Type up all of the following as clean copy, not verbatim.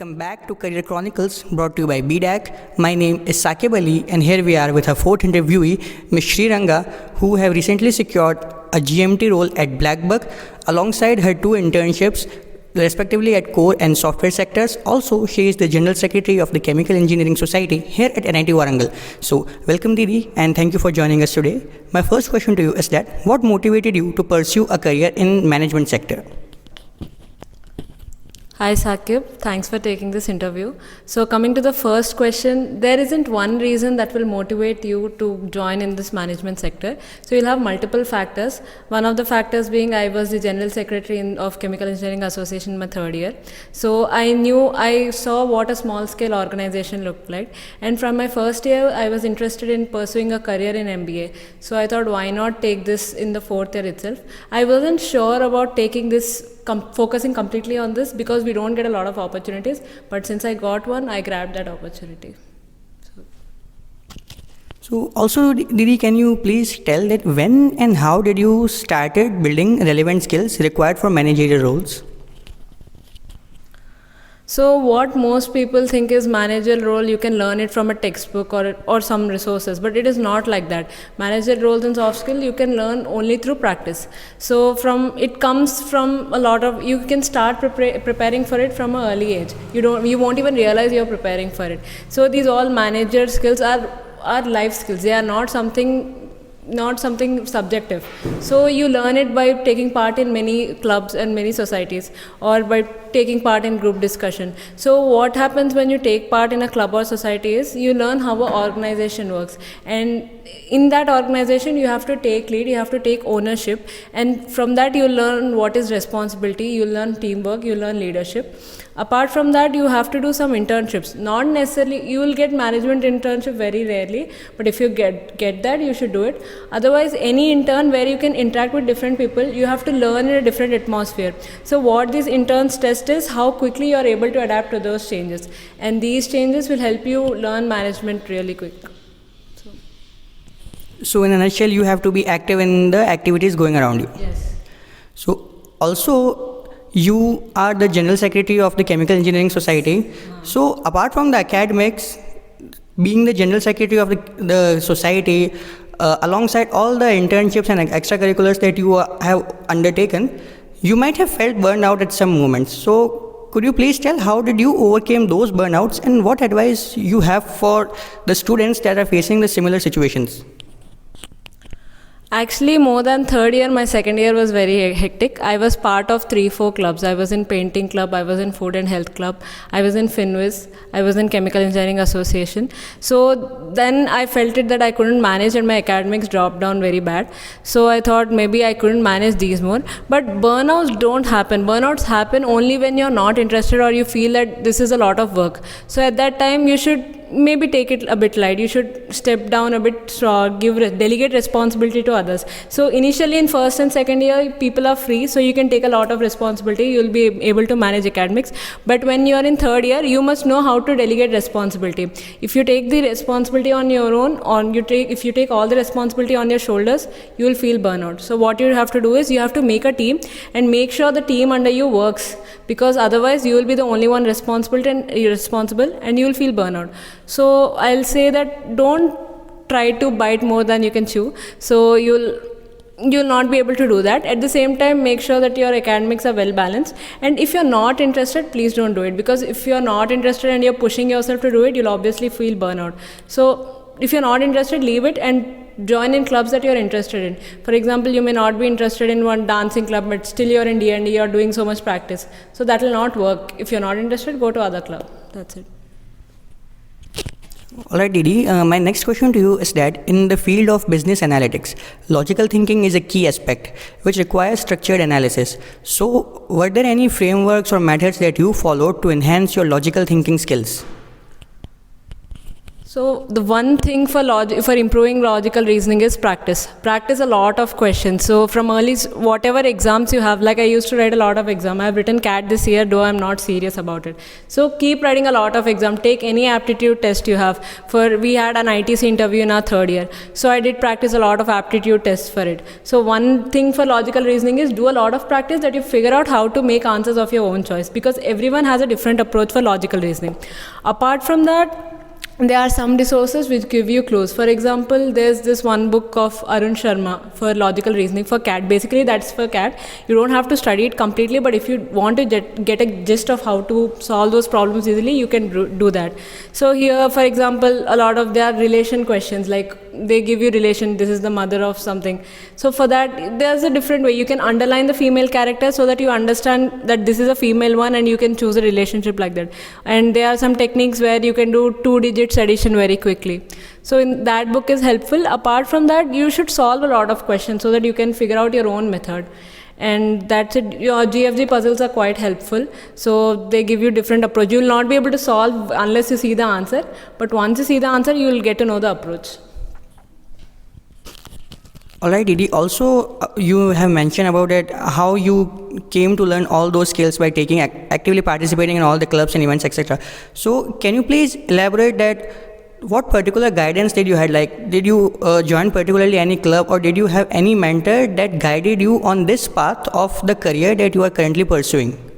Welcome back to Career Chronicles brought to you by BDAC. My name is Sakib Ali and here we are with our fourth interviewee, Ms. Sriranga, who have recently secured a GMT role at Blackbuck alongside her two internships respectively at core and software sectors. Also, she is the General Secretary of the Chemical Engineering Society here at NIT Warangal. So, welcome Didi and thank you for joining us today. My first question to you is that what motivated you to pursue a career in management sector? Hi Sakib, thanks for taking this interview. So coming to the first question, there isn't one reason that will motivate you to join in this management sector. So you'll have multiple factors. One of the factors being I was the General Secretary of Chemical Engineering Association in my third year. So I saw what a small scale organization looked like. And from my first year, I was interested in pursuing a career in MBA. So I thought, why not take this in the fourth year itself? I wasn't sure about taking this focusing completely on this because we don't get a lot of opportunities, but since I got one, I grabbed that opportunity. So also, Didi, can you please tell that when and how did you started building relevant skills required for managerial roles? So what most people think is managerial role, you can learn it from a textbook or some resources, but it is not like that. Managerial roles and soft skill you can learn only through practice. So it comes from a lot of, you can start preparing for it from an early age. You won't even realize you're preparing for it. So these all manager skills are life skills. They are not something subjective. So you learn it by taking part in many clubs and many societies, or by taking part in group discussion. So what happens when you take part in a club or society is you learn how an organization works, and in that organization you have to take lead, you have to take ownership, and from that you learn what is responsibility, you learn teamwork, you learn leadership. Apart from that, you have to do some internships. Not necessarily, you will get management internship very rarely, but if you get that, you should do it. Otherwise, any intern where you can interact with different people, you have to learn in a different atmosphere. So what these interns test is how quickly you are able to adapt to those changes. And these changes will help you learn management really quick. So in a nutshell, you have to be active in the activities going around you. Yes. So also, you are the General Secretary of the Chemical Engineering Society. So apart from the academics, being the General Secretary of the society, alongside all the internships and extracurriculars that you have undertaken, you might have felt burned out at some moments. So could you please tell how did you overcome those burnouts and what advice you have for the students that are facing the similar situations? Actually, more than third year, my second year was very hectic. I was part of 3-4 clubs. I was in painting club, I was in food and health club, I was in Finviz, I was in Chemical Engineering Association. So then I felt it that I couldn't manage and my academics dropped down very bad. So I thought maybe I couldn't manage these more. But burnouts don't happen. Burnouts happen only when you're not interested or you feel that this is a lot of work. So at that time, you should maybe take it a bit light. You should step down a bit, delegate responsibility to others. So initially in first and second year, people are free, so you can take a lot of responsibility. You'll be able to manage academics. But when you are in third year, you must know how to delegate responsibility. If you take the responsibility on your own, if you take all the responsibility on your shoulders, you will feel burnout. So what you have to do is you have to make a team and make sure the team under you works, because otherwise you will be the only one responsible and irresponsible and you will feel burnout. So I'll say that don't try to bite more than you can chew. So you'll not be able to do that. At the same time, make sure that your academics are well balanced. And if you're not interested, please don't do it, because if you're not interested and you're pushing yourself to do it, you'll obviously feel burnout. So if you're not interested, leave it and join in clubs that you're interested in. For example, you may not be interested in one dancing club, but still you're in D&D, you're doing so much practice. So that will not work. If you're not interested, go to other club. That's it. Alright Didi, my next question to you is that in the field of business analytics, logical thinking is a key aspect which requires structured analysis. So were there any frameworks or methods that you followed to enhance your logical thinking skills? So the one thing for for improving logical reasoning is practice. Practice a lot of questions. So from early, whatever exams you have, like I used to write a lot of exam. I have written CAT this year, though I'm not serious about it. So keep writing a lot of exam. Take any aptitude test you have. We had an ITC interview in our third year. So I did practice a lot of aptitude tests for it. So one thing for logical reasoning is do a lot of practice, that you figure out how to make answers of your own choice, because everyone has a different approach for logical reasoning. Apart from that, there are some resources which give you clues. For example, there's this one book of Arun Sharma for logical reasoning for CAT. Basically, that's for CAT. You don't have to study it completely, but if you want to get a gist of how to solve those problems easily, you can do that. So here, for example, a lot of their relation questions, like they give you relation, this is the mother of something. So for that, there's a different way. You can underline the female character so that you understand that this is a female one, and you can choose a relationship like that. And there are some techniques where you can do 2 digits addition very quickly. So in that book is helpful. Apart from that, you should solve a lot of questions so that you can figure out your own method. And that's it. Your GFG puzzles are quite helpful. So they give you different approach. You will not be able to solve unless you see the answer. But once you see the answer, you will get to know the approach. Alright, Didi. Also, you have mentioned about it, how you came to learn all those skills by taking actively participating in all the clubs and events, etc. So, can you please elaborate that? What particular guidance did you had? Like, did you join particularly any club, or did you have any mentor that guided you on this path of the career that you are currently pursuing?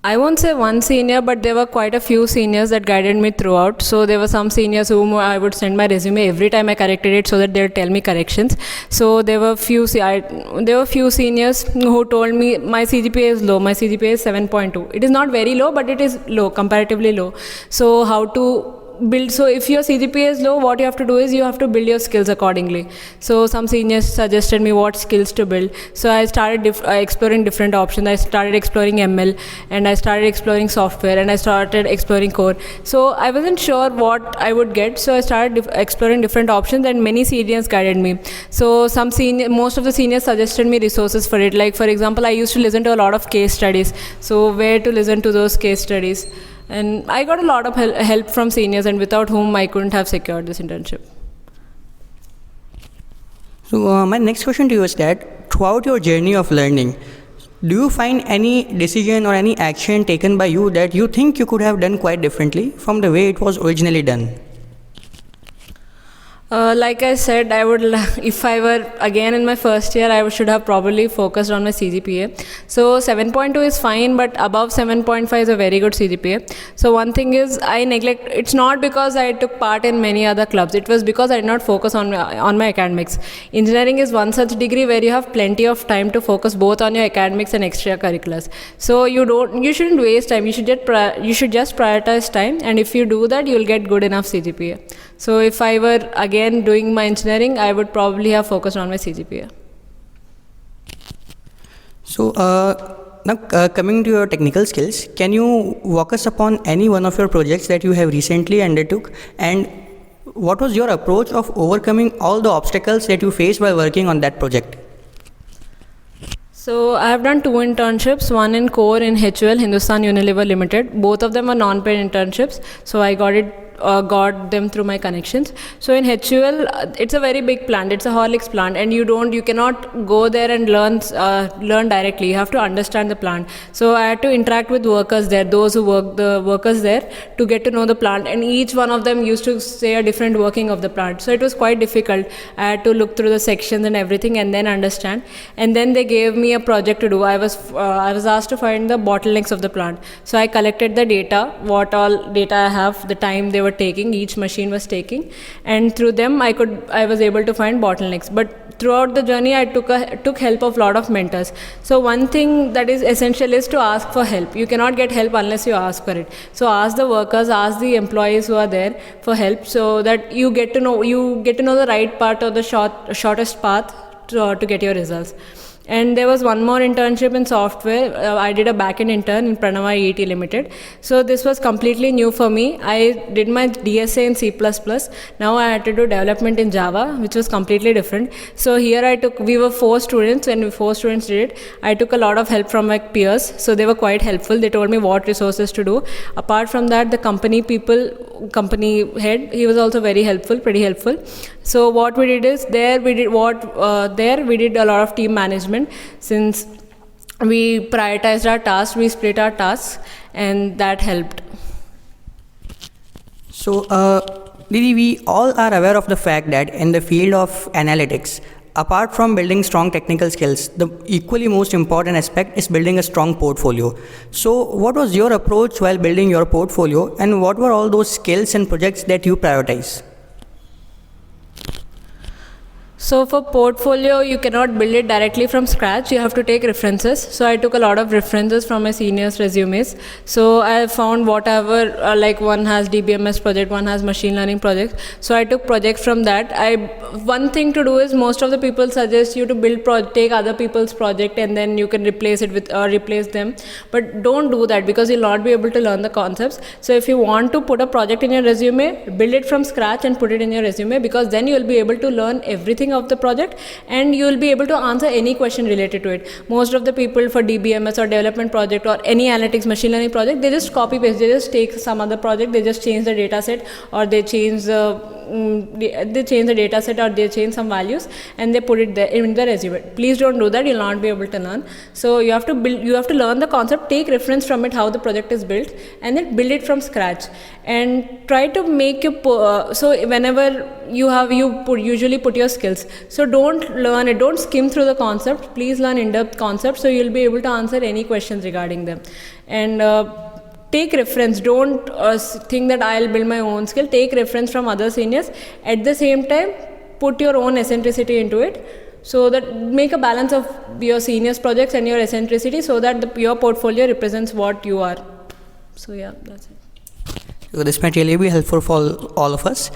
I won't say one senior, but there were quite a few seniors that guided me throughout. So there were some seniors whom I would send my resume every time I corrected it, so that they'd tell me corrections. So there were few seniors who told me my CGPA is low. My CGPA is 7.2. It is not very low, but it is low, comparatively low. So how to build? So if your CGPA is low, what you have to do is you have to build your skills accordingly. So some seniors suggested me what skills to build. So I started exploring different options. I started exploring ML, and I started exploring software, and I started exploring core. So I wasn't sure what I would get, so I started exploring different options, and many seniors guided me. So most of the seniors suggested me resources for it. Like for example, I used to listen to a lot of case studies. So where to listen to those case studies? And I got a lot of help from seniors, and without whom I couldn't have secured this internship. So my next question to you is that throughout your journey of learning, do you find any decision or any action taken by you that you think you could have done quite differently from the way it was originally done? Like I said, if I were again in my first year, I should have probably focused on my CGPA. So 7.2 is fine, but above 7.5 is a very good CGPA. So one thing is it's not because I took part in many other clubs. It was because I did not focus on my academics. Engineering is one such degree where you have plenty of time to focus both on your academics and extracurriculars. So you shouldn't waste time. You should just prioritize time, and if you do that, you'll get good enough CGPA. So if I were again doing my engineering, I would probably have focused on my CGPA. So now coming to your technical skills, can you walk us upon any one of your projects that you have recently undertook, and what was your approach of overcoming all the obstacles that you faced while working on that project? So I have done 2 internships, one in core in HUL, Hindustan Unilever Limited. Both of them were non-paid internships, so I got them through my connections. So in HUL, it's a very big plant. It's a Horlicks plant, and you cannot go there and learn directly. You have to understand the plant. So I had to interact with workers there, the workers there, to get to know the plant. And each one of them used to say a different working of the plant. So it was quite difficult. I had to look through the sections and everything, and then understand. And then they gave me a project to do. I was asked to find the bottlenecks of the plant. So I collected the data, what all data I have, the time they were taking, each machine was taking, and through them I was able to find bottlenecks. But throughout the journey, I took help of a lot of mentors. So one thing that is essential is to ask for help. You cannot get help unless you ask for it. So ask the workers, ask the employees who are there for help, so that you get to know the right part or the shortest path to get your results. And there was one more internship in software. I did a backend intern in Pranava EET Limited. So this was completely new for me. I did my DSA in C++. Now I had to do development in Java, which was completely different. So here we were 4 students, and 4 students did it. I took a lot of help from my peers. So they were quite helpful. They told me what resources to do. Apart from that, the company head, he was also very helpful, pretty helpful. So what we did is there we did a lot of team management. Since we prioritized our tasks, we split our tasks, and that helped. So, Didi, we all are aware of the fact that in the field of analytics, apart from building strong technical skills, the equally most important aspect is building a strong portfolio. So, what was your approach while building your portfolio, and what were all those skills and projects that you prioritize? So for portfolio, you cannot build it directly from scratch. You have to take references. So I took a lot of references from my seniors' resumes. So I found whatever, like one has DBMS project, one has machine learning project. So I took projects from that. One thing to do is most of the people suggest you to take other people's project and then you can replace them. But don't do that because you'll not be able to learn the concepts. So if you want to put a project in your resume, build it from scratch and put it in your resume, because then you'll be able to learn everything of the project and you will be able to answer any question related to it. Most of the people for DBMS or development project or any analytics machine learning project, they just copy paste, they just take some other project, they just change the data set or they change the data set or they change some values and they put it there in the resume. Please don't do that, you'll not be able to learn. So you have to learn the concept, take reference from it, how the project is built, and then build it from scratch and try to make so whenever usually put your skills. So don't skim through the concept, please learn in-depth concepts so you'll be able to answer any questions regarding them. And take reference, don't think that I'll build my own skill, take reference from other seniors. At the same time, put your own eccentricity into it, so that make a balance of your seniors projects and your eccentricity so that your portfolio represents what you are. So yeah, that's it. So this might really be helpful for all of us.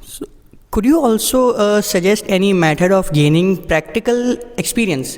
So could you also suggest any method of gaining practical experience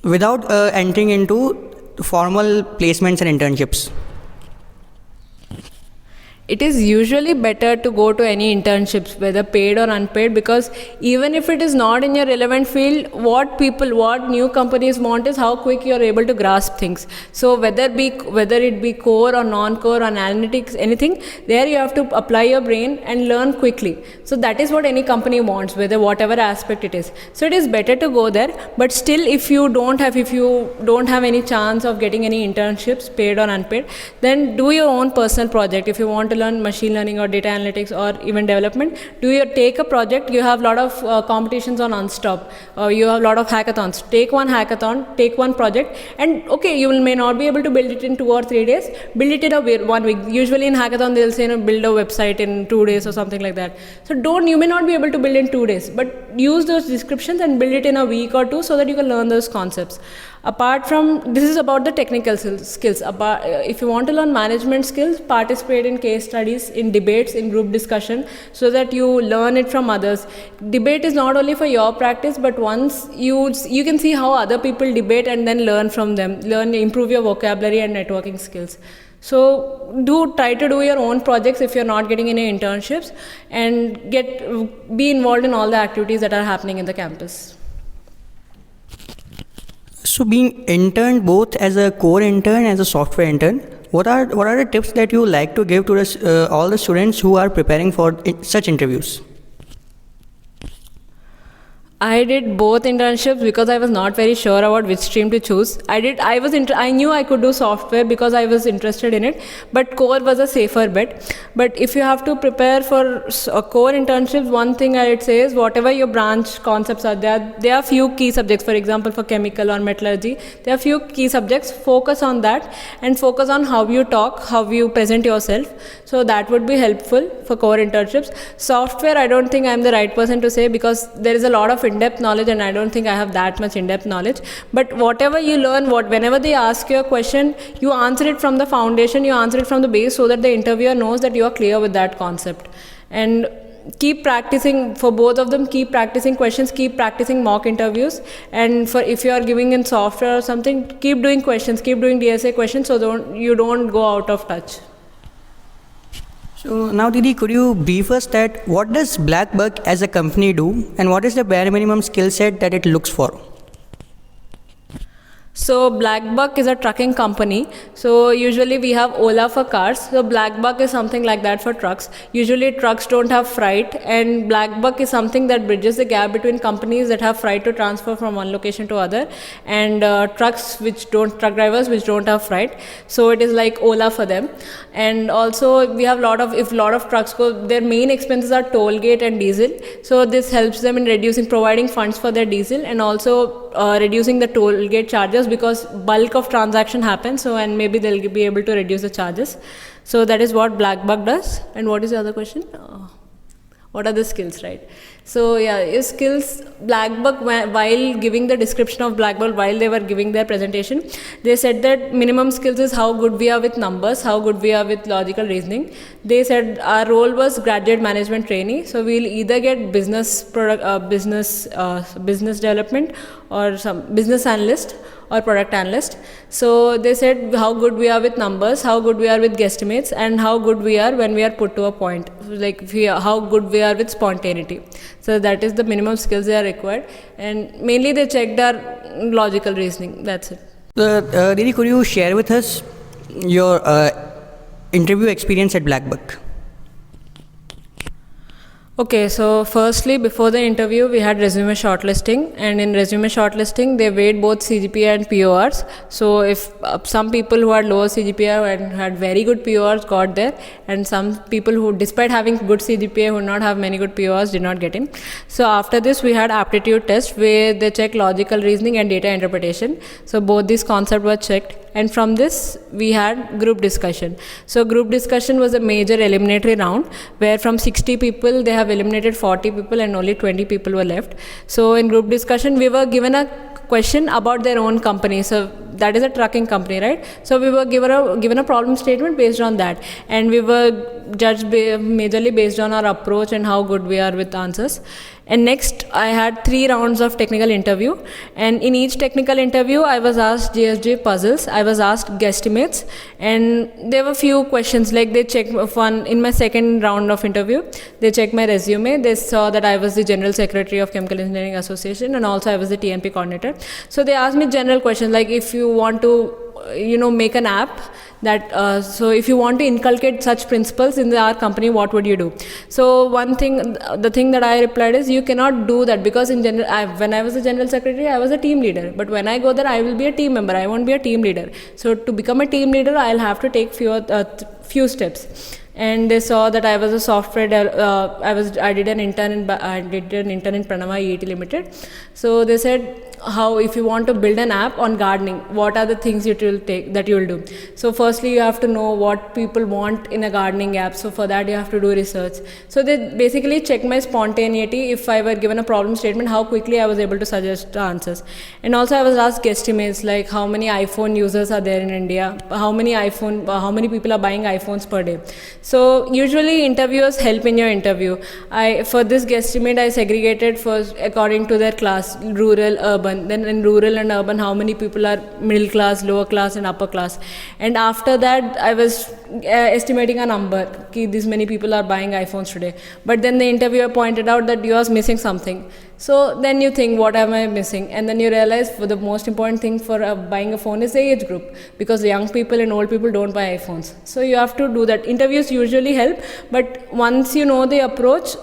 without entering into formal placements and internships? It is usually better to go to any internships, whether paid or unpaid, because even if it is not in your relevant field, what new companies want is how quick you are able to grasp things. So whether it be core or non-core or analytics, anything, there you have to apply your brain and learn quickly. So that is what any company wants, whatever aspect it is. So it is better to go there, but still if you don't have any chance of getting any internships, paid or unpaid, then do your own personal project. If you want to learn machine learning or data analytics or even development, take a project. You have a lot of competitions on Unstop, you have a lot of hackathons. Take one hackathon, take one project, and okay, you may not be able to build it in 2 or 3 days, build it in 1 week. Usually in hackathon they'll say build a website in 2 days or something like that. So you may not be able to build in 2 days, but use those descriptions and build it in a week or 2 so that you can learn those concepts. Apart from this is about the technical skills. If you want to learn management skills, participate in case studies, in debates, in group discussion, so that you learn it from others. Debate is not only for your practice, but once you can see how other people debate and then learn from them, improve your vocabulary and networking skills. So try to do your own projects if you're not getting any internships, and be involved in all the activities that are happening in the campus. So being interned both as a core intern and as a software intern, what are the tips that you like to give to all the students who are preparing for such interviews? I did both internships because I was not very sure about which stream to choose. I knew I could do software because I was interested in it, but core was a safer bet. But if you have to prepare for core internships, one thing I would say is whatever your branch concepts are, there are few key subjects. For example, for chemical or metallurgy, there are few key subjects. Focus on that and focus on how you talk, how you present yourself. So that would be helpful for core internships. Software, I don't think I'm the right person to say because there is a lot of in-depth knowledge and I don't think I have that much in-depth knowledge. But whatever you learn, whenever they ask you a question, you answer it from the foundation, you answer it from the base so that the interviewer knows that you are clear with that concept. And keep practicing for both of them. Keep practicing questions, keep practicing mock interviews, and for if you are giving in software or something, keep doing questions, keep doing DSA questions, so you don't go out of touch. So now, Didi, could you brief us that what does BlackBuck as a company do, and what is the bare minimum skill set that it looks for? So BlackBuck is a trucking company. So usually we have Ola for cars. So BlackBuck is something like that for trucks. Usually trucks don't have freight, and BlackBuck is something that bridges the gap between companies that have freight to transfer from one location to other, and truck drivers which don't have freight. So it is like Ola for them. And also we have if a lot of trucks go, their main expenses are toll gate and diesel. So this helps them in providing funds for their diesel, and also reducing the toll gate charges, because bulk of transaction happens, so and maybe they'll be able to reduce the charges. So that is what BlackBuck does. And what is the other question? What are the skills, right? So yeah, skills, BlackBuck, while giving the description of BlackBuck, while they were giving their presentation, they said that minimum skills is how good we are with numbers, how good we are with logical reasoning. They said our role was graduate management trainee, so we'll either get business development, or some business analyst or product analyst. So they said how good we are with numbers, how good we are with guesstimates, and how good we are when we are put to a point, like how good we are with spontaneity. So that is the minimum skills they are required, and mainly they checked our logical reasoning. That's it. Didi, could you share with us your interview experience at BlackBuck? Okay, so firstly, before the interview, we had resume shortlisting, and in resume shortlisting, they weighed both CGPA and PORs. So if some people who had lower CGPA and had very good PORs got there, and some people who, despite having good CGPA, who not have many good PORs, did not get in. So after this, we had aptitude test where they check logical reasoning and data interpretation. So both these concepts were checked. And from this, we had group discussion. So group discussion was a major eliminatory round, where from 60 people, they have eliminated 40 people and only 20 people were left. So in group discussion, we were given a question about their own company. So that is a trucking company, right? So we were given a problem statement based on that, and we were judged majorly based on our approach and how good we are with answers. And next, I had 3 rounds of technical interview, and in each technical interview, I was asked GSG puzzles, I was asked guesstimates, and there were few questions, like they checked in my second round of interview, they checked my resume, they saw that I was the General Secretary of Chemical Engineering Association, and also I was the TNP coordinator. So they asked me general questions, like if you want to make an app that so if you want to inculcate such principles in our company, what would you do? So the thing that I replied is, you cannot do that, because in general, when I was a general secretary, I was a team leader, but when I go there, I will be a team member, I won't be a team leader. So to become a team leader, I'll have to take few steps. And they saw that I was a software I did an intern in Pranava EET Limited. So they said, if you want to build an app on gardening, what are the things that you will do? So firstly, you have to know what people want in a gardening app. So for that, you have to do research. So they basically checked my spontaneity. If I were given a problem statement, how quickly I was able to suggest answers. And also I was asked guesstimates, like how many iPhone users are there in India, how many people are buying iPhones per day. So usually interviewers help in your interview. For this guesstimate, I segregated first according to their class, rural, urban. Then in rural and urban, how many people are middle class, lower class, and upper class. And after that, I was estimating a number, these many people are buying iPhones today. But then the interviewer pointed out that you are missing something. So then you think, what am I missing? And then you realize the most important thing for buying a phone is the age group, because young people and old people don't buy iPhones. So you have to do that. Interviews usually help, but once you know the approach,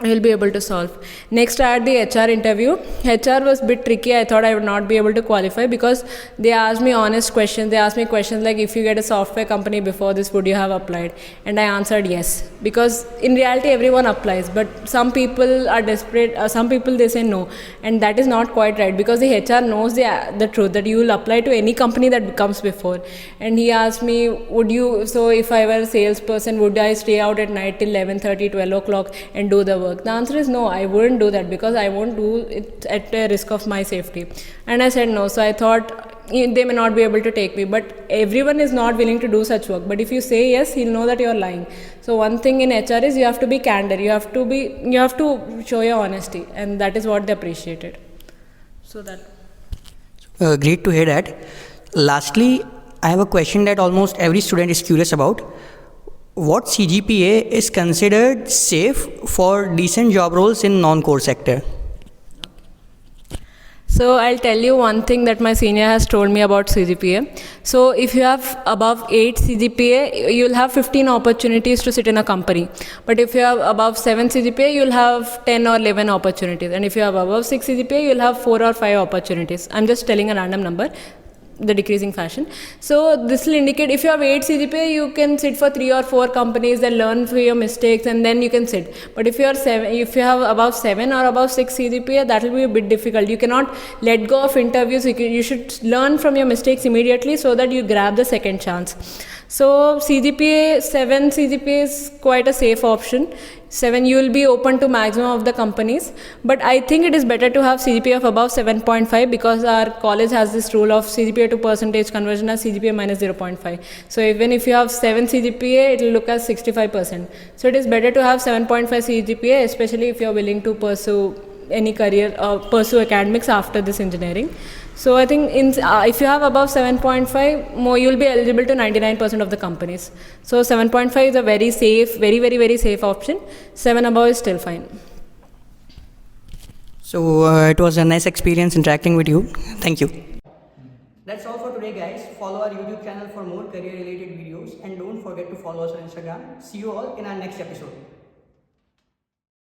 you'll be able to solve. Next, I had the HR interview. HR was a bit tricky. I thought I would not be able to qualify, because they asked me honest questions. They asked me questions like, if you get a software company before this, would you have applied? And I answered yes, because in reality, everyone applies, but some people are desperate. Some people, they say no, and that is not quite right, because the HR knows the truth, that you will apply to any company that comes before. And he asked me, if I were a salesperson, would I stay out at night till 11:30, 12 o'clock and do the work? The answer is no, I wouldn't do that, because I won't do it at the risk of my safety. And I said no. So I thought they may not be able to take me, but everyone is not willing to do such work. But if you say yes, he'll know that you're lying. So one thing in HR is you have to be candid, you have to show your honesty, and that is what they appreciated. So that. Great to hear that. Lastly, I have a question that almost every student is curious about. What CGPA is considered safe for decent job roles in non-core sector? So I'll tell you one thing that my senior has told me about CGPA. So if you have above 8 CGPA, you'll have 15 opportunities to sit in a company. But if you have above 7 CGPA, you'll have 10 or 11 opportunities. And if you have above 6 CGPA, you'll have 4 or 5 opportunities. I'm just telling a random number, the decreasing fashion. So this will indicate if you have 8 CGPA, you can sit for 3 or 4 companies that learn from your mistakes, and then you can sit. But if you have above 7 or above 6 CGPA, that will be a bit difficult. You cannot let go of interviews. You should learn from your mistakes immediately so that you grab the second chance. So 7 CGPA is quite a safe option. 7, you will be open to maximum of the companies, but I think it is better to have CGPA of above 7.5 because our college has this rule of CGPA to percentage conversion as CGPA minus 0.5. So even if you have 7 CGPA, it will look as 65%. So it is better to have 7.5 CGPA, especially if you are willing to pursue any career or pursue academics after this engineering. So I think if you have above 7.5, you'll be eligible to 99% of the companies. So 7.5 is a very safe, very safe option. 7 above is still fine. So it was a nice experience interacting with you. Thank you. That's all for today, guys. Follow our YouTube channel for more career related videos, and don't forget to follow us on Instagram. See you all in our next episode.